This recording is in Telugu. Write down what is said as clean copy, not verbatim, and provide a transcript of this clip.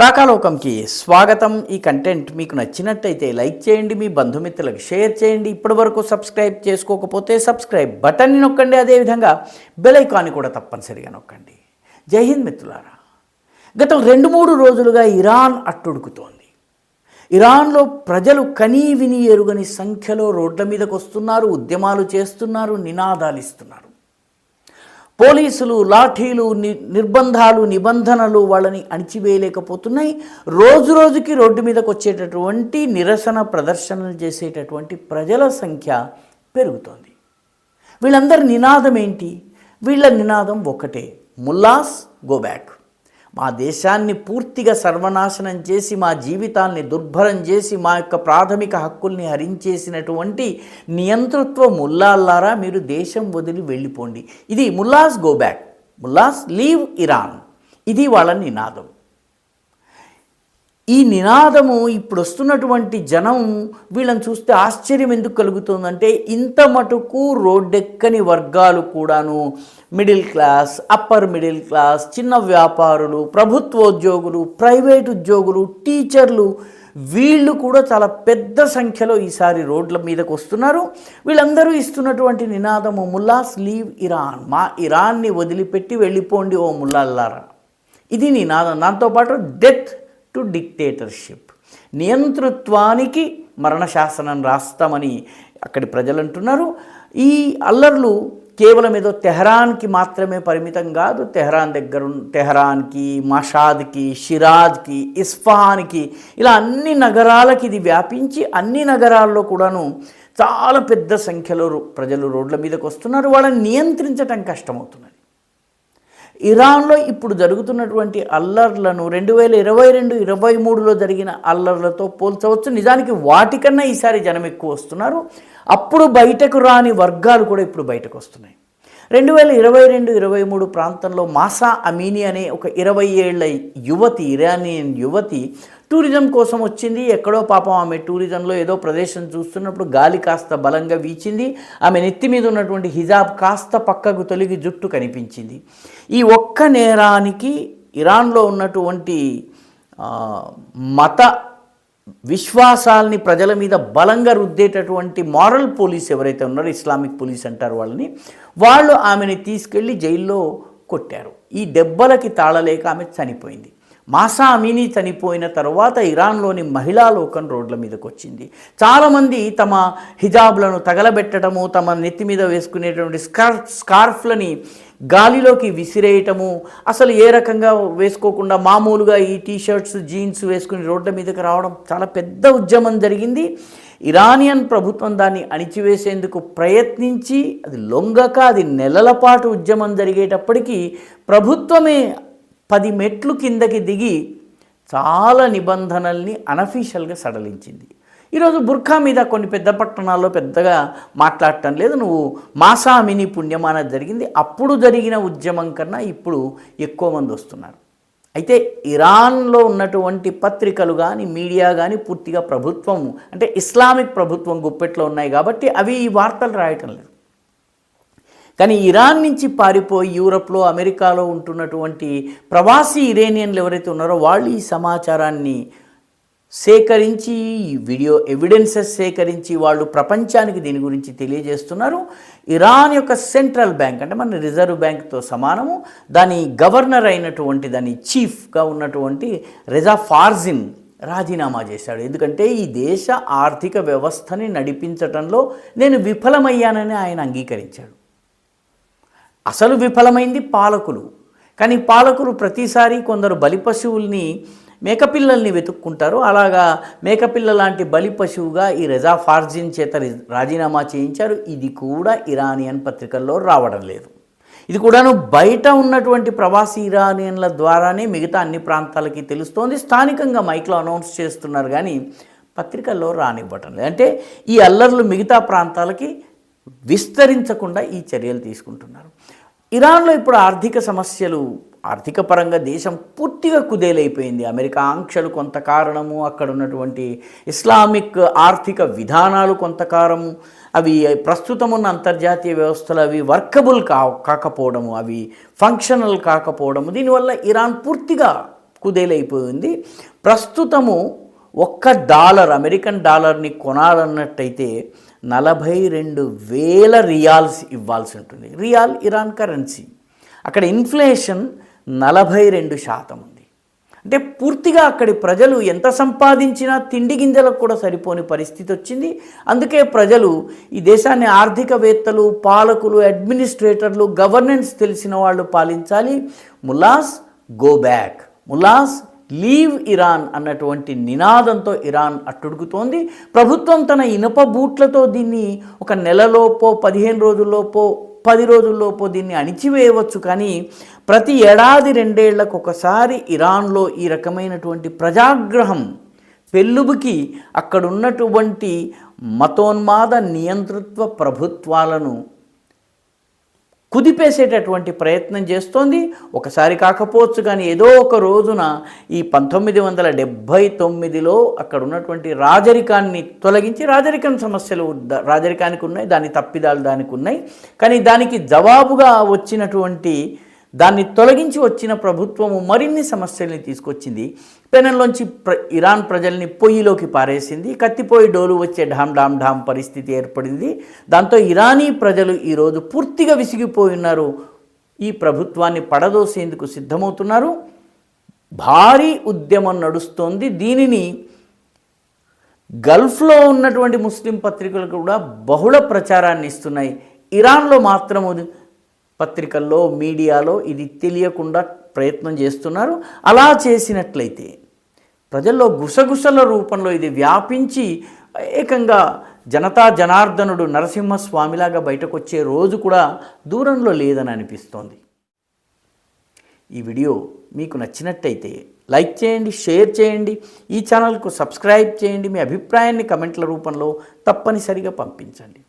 రాకాలోకంకి స్వాగతం. ఈ కంటెంట్ మీకు నచ్చినట్టయితే లైక్ చేయండి, మీ బంధుమిత్రులకు షేర్ చేయండి. ఇప్పటివరకు సబ్స్క్రైబ్ చేసుకోకపోతే సబ్స్క్రైబ్ బటన్ని నొక్కండి, అదేవిధంగా బెల్ ఐకాన్ని కూడా తప్పనిసరిగా నొక్కండి. జై హింద్ మిత్రులారా. గత 2-3 రోజులుగా ఇరాన్ అట్టుడుకుతోంది. ఇరాన్లో ప్రజలు కనీ విని ఎరుగని సంఖ్యలో రోడ్ల మీదకు వస్తున్నారు, ఉద్యమాలు చేస్తున్నారు, నినాదాలు ఇస్తున్నారు. పోలీసులు లాఠీలు, నిర్బంధాలు, నిబంధనలు వాళ్ళని అణిచివేయలేకపోతున్నాయి. రోజు రోజుకి రోడ్డు మీదకి వచ్చేటటువంటి నిరసన ప్రదర్శనలు చేసేటటువంటి ప్రజల సంఖ్య పెరుగుతోంది. వీళ్ళందరి నినాదం ఏంటి? వీళ్ళ నినాదం ఒకటే, ముల్లాస్ గో బ్యాక్. మా దేశాన్ని పూర్తిగా సర్వనాశనం చేసి, మా జీవితాల్ని దుర్భరం చేసి, మా యొక్క ప్రాథమిక హక్కుల్ని హరించేసినటువంటి నియంతృత్వ ముల్లాల్లారా, మీరు దేశం వదిలి వెళ్ళిపోండి. ఇది ముల్లాస్ గో బ్యాక్, ముల్లాస్ లీవ్ ఇరాన్. ఇది వాళ్ళ నినాదం. ఈ నినాదము ఇప్పుడు వస్తున్నటువంటి జనం వీళ్ళని చూస్తే ఆశ్చర్యం ఎందుకు కలుగుతుందంటే, ఇంత మటుకు రోడ్డెక్కని వర్గాలు కూడాను, middle class, upper middle class, చిన్న వ్యాపారులు, ప్రభుత్వోద్యోగులు, ప్రైవేట్ ఉద్యోగులు, టీచర్లు, వీళ్ళు కూడా చాలా పెద్ద సంఖ్యలో ఈసారి రోడ్ల మీదకు వస్తున్నారు. వీళ్ళందరూ ఇస్తున్నటువంటి నినాదము ముల్లాస్ లీవ్ ఇరాన్. మా ఇరాన్ని వదిలిపెట్టి వెళ్ళిపోండి ఓ ముల్లాల్లారా. ఇది నినాదం. దాంతోపాటు డెత్ టు డిక్టేటర్షిప్, నియంతృత్వానికి మరణశాసనం రాస్తామని అక్కడి ప్రజలు అంటున్నారు. ఈ అల్లర్లు కేవలం ఏదో తెహరాన్కి మాత్రమే పరిమితం కాదు. తెహరాన్కి, మషాద్కి, షిరాజ్కి, ఇస్ఫహాన్కి, ఇలా అన్ని నగరాలకి ఇది వ్యాపించి అన్ని నగరాల్లో కూడాను చాలా పెద్ద సంఖ్యలో ప్రజలు రోడ్ల మీదకి వస్తున్నారు. వాళ్ళని నియంత్రించటం కష్టమవుతున్నది. ఇరాన్లో ఇప్పుడు జరుగుతున్నటువంటి అల్లర్లను 2022-23లో జరిగిన అల్లర్లతో పోల్చవచ్చు. నిజానికి వాటికన్నా ఈసారి జనం ఎక్కువ వస్తున్నారు. అప్పుడు బయటకు రాని వర్గాలు కూడా ఇప్పుడు బయటకు వస్తున్నాయి. 2022-23 ప్రాంతంలో మాసా అమీనీ అనే ఒక 20 ఏళ్ల యువతి, ఇరానియన్ యువతి టూరిజం కోసం వచ్చింది. ఎక్కడో పాపం ఆమె టూరిజంలో ఏదో ప్రదేశం చూస్తున్నప్పుడు గాలి కాస్త బలంగా వీచింది. ఆమె నెత్తి మీద ఉన్నటువంటి హిజాబ్ కాస్త పక్కకు తొలగి జుట్టు కనిపించింది. ఈ ఒక్క నేరానికి ఇరాన్లో ఉన్నటువంటి మత విశ్వాసాల్ని ప్రజల మీద బలంగా రుద్దేటటువంటి మారల్ పోలీస్ ఎవరైతే ఉన్నారో, ఇస్లామిక్ పోలీస్ అంటారు వాళ్ళని, వాళ్ళు ఆమెని తీసుకెళ్ళి జైల్లో కొట్టారు. ఈ దెబ్బలకి తాళలేక ఆమె చనిపోయింది. మాసా అమీనీ చనిపోయిన తర్వాత ఇరాన్లోని మహిళా లోకం రోడ్ల మీదకి వచ్చింది. చాలామంది తమ హిజాబ్లను తగలబెట్టడము, తమ నెత్తి మీద వేసుకునేటువంటి స్కార్ఫ్లని గాలిలోకి విసిరేయటము, అసలు ఏ రకంగా వేసుకోకుండా మామూలుగా ఈ టీషర్ట్స్, జీన్స్ వేసుకుని రోడ్ల మీదకి రావడం, చాలా పెద్ద ఉద్యమం జరిగింది. ఇరానియన్ ప్రభుత్వం దాన్ని అణిచివేసేందుకు ప్రయత్నించి అది లొంగక అది నెలల పాటు ఉద్యమం జరిగేటప్పటికీ ప్రభుత్వమే 10 మెట్లు కిందకి దిగి చాలా నిబంధనల్ని అనఫీషియల్గా సడలించింది. ఈరోజు బుర్ఖా మీద కొన్ని పెద్ద పట్టణాల్లో పెద్దగా మాట్లాడటం లేదు. నువ్వు మాసా అమీనీ పుణ్యమాన జరిగింది. అప్పుడు జరిగిన ఉద్యమం కన్నా ఇప్పుడు ఎక్కువ మంది వస్తున్నారు. అయితే ఇరాన్లో ఉన్నటువంటి పత్రికలు కానీ, మీడియా కానీ పూర్తిగా ప్రభుత్వం అంటే ఇస్లామిక్ ప్రభుత్వం గుప్పెట్లో ఉన్నాయి కాబట్టి అవి ఈ వార్తలు రాయటం లేదు. కానీ ఇరాన్ నుంచి పారిపోయి యూరప్లో, అమెరికాలో ఉంటున్నటువంటి ప్రవాసీ ఇరానియన్లు ఎవరైతే ఉన్నారో వాళ్ళు ఈ సమాచారాన్ని సేకరించి, వీడియో ఎవిడెన్సెస్ సేకరించి వాళ్ళు ప్రపంచానికి దీని గురించి తెలియజేస్తున్నారు. ఇరాన్ యొక్క సెంట్రల్ బ్యాంక్ అంటే మన రిజర్వ్ బ్యాంక్తో సమానము, దాని గవర్నర్ అయినటువంటి, దాని చీఫ్గా ఉన్నటువంటి రెజా ఫార్జిన్ రాజీనామా చేశాడు. ఎందుకంటే ఈ దేశ ఆర్థిక వ్యవస్థని నడిపించడంలో నేను విఫలమయ్యానని ఆయన అంగీకరించాడు. అసలు విఫలమైంది పాలకులు. కానీ పాలకులు ప్రతిసారి కొందరు బలి పశువుల్ని, మేకపిల్లల్ని వెతుక్కుంటారు. అలాగా మేకపిల్ల లాంటి బలి పశువుగా ఈ రెజా ఫార్జిన్ చేత రాజీనామా చేయించారు. ఇది కూడా ఇరానియన్ పత్రికల్లో రావడం లేదు. ఇది కూడాను బయట ఉన్నటువంటి ప్రవాసీ ఇరానియన్ల ద్వారానే మిగతా అన్ని ప్రాంతాలకి తెలుస్తోంది. స్థానికంగా మైక్లో అనౌన్స్ చేస్తున్నారు కానీ పత్రికల్లో రానివ్వటం లేదు. అంటే ఈ అల్లర్లు మిగతా ప్రాంతాలకి విస్తరించకుండా ఈ చర్యలు తీసుకుంటున్నారు. ఇరాన్లో ఇప్పుడు ఆర్థిక సమస్యలు, ఆర్థిక పరంగా దేశం పూర్తిగా కుదేలైపోయింది. అమెరికా ఆంక్షలు కొంత కారణము, అక్కడ ఉన్నటువంటి ఇస్లామిక్ ఆర్థిక విధానాలు కొంత కారణము, అవి ప్రస్తుతం ఉన్న అంతర్జాతీయ వ్యవస్థలు అవి వర్కబుల్ కాకపోవడము, అవి ఫంక్షనల్ కాకపోవడము, దీనివల్ల ఇరాన్ పూర్తిగా కుదేలైపోయింది. ప్రస్తుతము $1 అమెరికన్ డాలర్ని కొనాలన్నట్టయితే 42,000 రియాల్స్ ఇవ్వాల్సి ఉంటుంది. Riyal Iran currency. అక్కడ ఇన్ఫ్లేషన్ 42% ఉంది. అంటే పూర్తిగా అక్కడి ప్రజలు ఎంత సంపాదించినా తిండి గింజలకు కూడా సరిపోని పరిస్థితి వచ్చింది. అందుకే ప్రజలు ఈ దేశాన్ని ఆర్థికవేత్తలు, పాలకులు, అడ్మినిస్ట్రేటర్లు, గవర్నెన్స్ తెలిసిన వాళ్ళు పాలించాలి. ముల్లాస్ గో బ్యాక్, ముల్లాస్ లీవ్ ఇరాన్ అన్నటువంటి నినాదంతో ఇరాన్ అట్టుడుగుతోంది. ప్రభుత్వం తన ఇనుప బూట్లతో దీన్ని ఒక నెలలోపో, 15 రోజుల్లోపో, 10 రోజుల్లోపో దీన్ని అణిచివేయవచ్చు. కానీ ప్రతి ఏడాది 2 ఏళ్లకు ఒకసారి ఇరాన్లో ఈ రకమైనటువంటి ప్రజాగ్రహం పెళ్ళుబుకి అక్కడున్నటువంటి మతోన్మాద నియంతృత్వ ప్రభుత్వాలను కుదిపేసేటటువంటి ప్రయత్నం చేస్తోంది. ఒకసారి కాకపోవచ్చు కానీ ఏదో ఒక రోజున ఈ 1979లో అక్కడ ఉన్నటువంటి రాజరికాన్ని తొలగించి, రాజరికం సమస్యలు రాజరికానికి ఉన్నాయి, దాని తప్పిదాలు దానికి ఉన్నాయి, కానీ దానికి జవాబుగా వచ్చినటువంటి దాన్ని తొలగించి వచ్చిన ప్రభుత్వము మరిన్ని సమస్యల్ని తీసుకొచ్చింది. పెనంలోంచి ఇరాన్ ప్రజల్ని పొయ్యిలోకి పారేసింది. కత్తిపోయి డోలు వచ్చే ఢామ్ ఢామ్ ఢామ్ పరిస్థితి ఏర్పడింది. దాంతో ఇరానీ ప్రజలు ఈరోజు పూర్తిగా విసిగిపోయి ఉన్నారు. ఈ ప్రభుత్వాన్ని పడదోసేందుకు సిద్ధమవుతున్నారు. భారీ ఉద్యమం నడుస్తోంది. దీనిని గల్ఫ్లో ఉన్నటువంటి ముస్లిం పత్రికలు కూడా బహుళ ప్రచారాన్ని ఇస్తున్నాయి. ఇరాన్లో మాత్రము పత్రికల్లో, మీడియాలో ఇది తెలియకుండా ప్రయత్నం చేస్తున్నారు. అలా చేసినట్లయితే ప్రజల్లో గుసగుసల రూపంలో ఇది వ్యాపించి ఏకంగా జనతా జనార్దనుడు నరసింహస్వామిలాగా బయటకు వచ్చే రోజు కూడా దూరంలో లేదని అనిపిస్తోంది. ఈ వీడియో మీకు నచ్చినట్టయితే లైక్ చేయండి, షేర్ చేయండి, ఈ ఛానల్కు సబ్స్క్రైబ్ చేయండి. మీ అభిప్రాయాన్ని కమెంట్ల రూపంలో తప్పనిసరిగా పంపించండి.